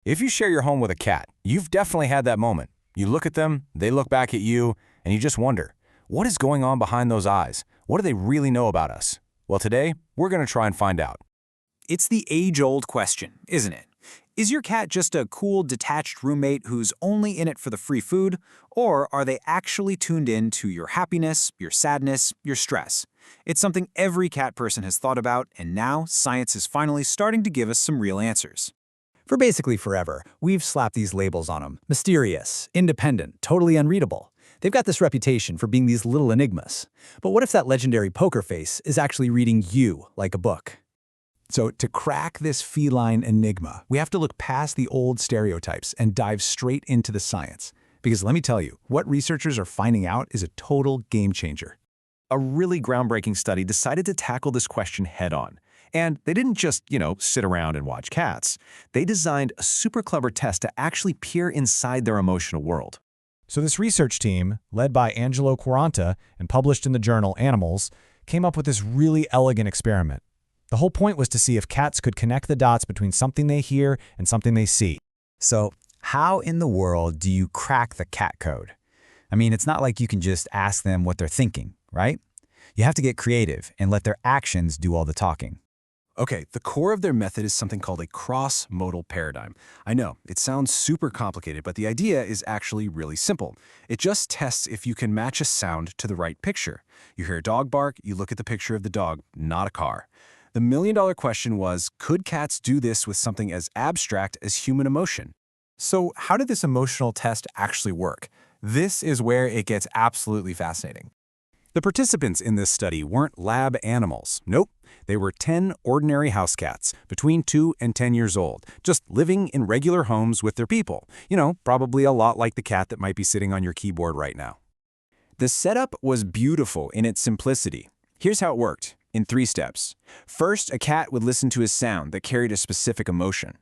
If you share your home with a cat, you've definitely had that moment. You look at them, they look back at you, and you just wonder, what is going on behind those eyes? What do they really know about us? Well, today, we're going to try and find out. It's the age-old question, isn't it? Is your cat just a cool, detached roommate who's only in it for the free food, or are they actually tuned in to your happiness, your sadness, your stress? It's something every cat person has thought about, and now science is finally starting to give us some real answers. For basically forever, we've slapped these labels on them. Mysterious, independent, totally unreadable. They've got this reputation for being these little enigmas. But what if that legendary poker face is actually reading you like a book? So to crack this feline enigma, we have to look past the old stereotypes and dive straight into the science. Because let me tell you, what researchers are finding out is a total game changer. A really groundbreaking study decided to tackle this question head-on. And they didn't just, sit around and watch cats. They designed a super clever test to actually peer inside their emotional world. So this research team, led by Angelo Quaranta and published in the journal Animals, came up with this really elegant experiment. The whole point was to see if cats could connect the dots between something they hear and something they see. So how in the world do you crack the cat code? I mean, it's not like you can just ask them what they're thinking, right? You have to get creative and let their actions do all the talking. Okay, the core of their method is something called a cross-modal paradigm. I know, it sounds super complicated, but the idea is actually really simple. It just tests if you can match a sound to the right picture. You hear a dog bark, you look at the picture of the dog, not a car. The million-dollar question was, could cats do this with something as abstract as human emotion? So how did this emotional test actually work? This is where it gets absolutely fascinating. The participants in this study weren't lab animals. Nope. They were 10 ordinary house cats, between 2 and 10 years old, just living in regular homes with their people. Probably a lot like the cat that might be sitting on your keyboard right now. The setup was beautiful in its simplicity. Here's how it worked, in 3 steps. First, a cat would listen to a sound that carried a specific emotion.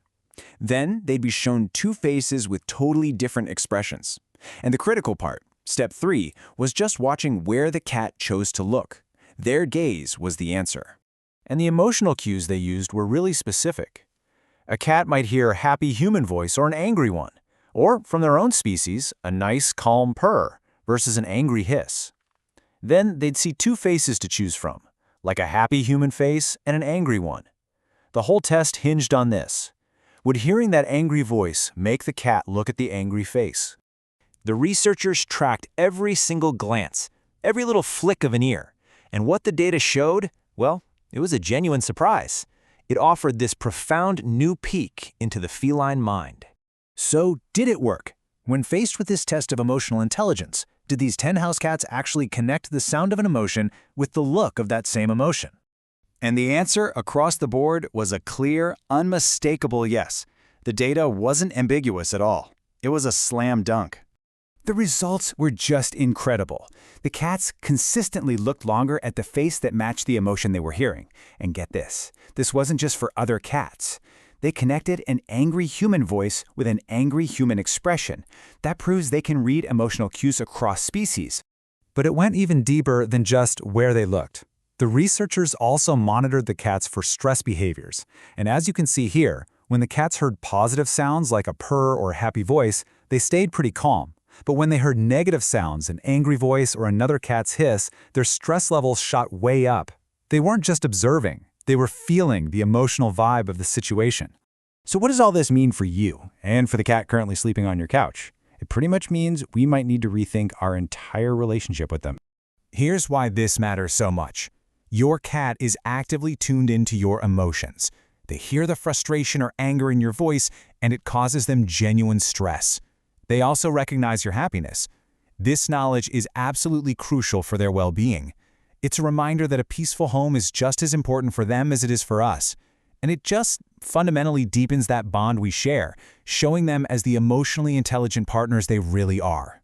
Then, they'd be shown 2 faces with totally different expressions. And the critical part, step 3, was just watching where the cat chose to look. Their gaze was the answer. And the emotional cues they used were really specific. A cat might hear a happy human voice or an angry one, or from their own species, a nice, calm purr versus an angry hiss. Then they'd see 2 faces to choose from, like a happy human face and an angry one. The whole test hinged on this. Would hearing that angry voice make the cat look at the angry face? The researchers tracked every single glance, every little flick of an ear, and what the data showed, well, it was a genuine surprise. It offered this profound new peek into the feline mind. So, did it work? When faced with this test of emotional intelligence, did these 10 house cats actually connect the sound of an emotion with the look of that same emotion? And the answer across the board was a clear, unmistakable yes. The data wasn't ambiguous at all. It was a slam dunk. The results were just incredible. The cats consistently looked longer at the face that matched the emotion they were hearing. And get this wasn't just for other cats. They connected an angry human voice with an angry human expression. That proves they can read emotional cues across species. But it went even deeper than just where they looked. The researchers also monitored the cats for stress behaviors. And as you can see here, when the cats heard positive sounds like a purr or a happy voice, they stayed pretty calm. But when they heard negative sounds, an angry voice or another cat's hiss, their stress levels shot way up. They weren't just observing, they were feeling the emotional vibe of the situation. So what does all this mean for you and for the cat currently sleeping on your couch? It pretty much means we might need to rethink our entire relationship with them. Here's why this matters so much. Your cat is actively tuned into your emotions. They hear the frustration or anger in your voice, and it causes them genuine stress. They also recognize your happiness. This knowledge is absolutely crucial for their well-being. It's a reminder that a peaceful home is just as important for them as it is for us. And it just fundamentally deepens that bond we share, showing them as the emotionally intelligent partners they really are.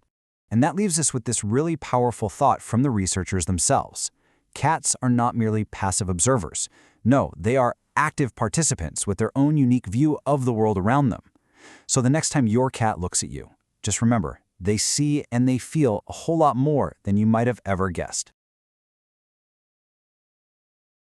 And that leaves us with this really powerful thought from the researchers themselves. Cats are not merely passive observers. No, they are active participants with their own unique view of the world around them. So the next time your cat looks at you, just remember, they see and they feel a whole lot more than you might have ever guessed.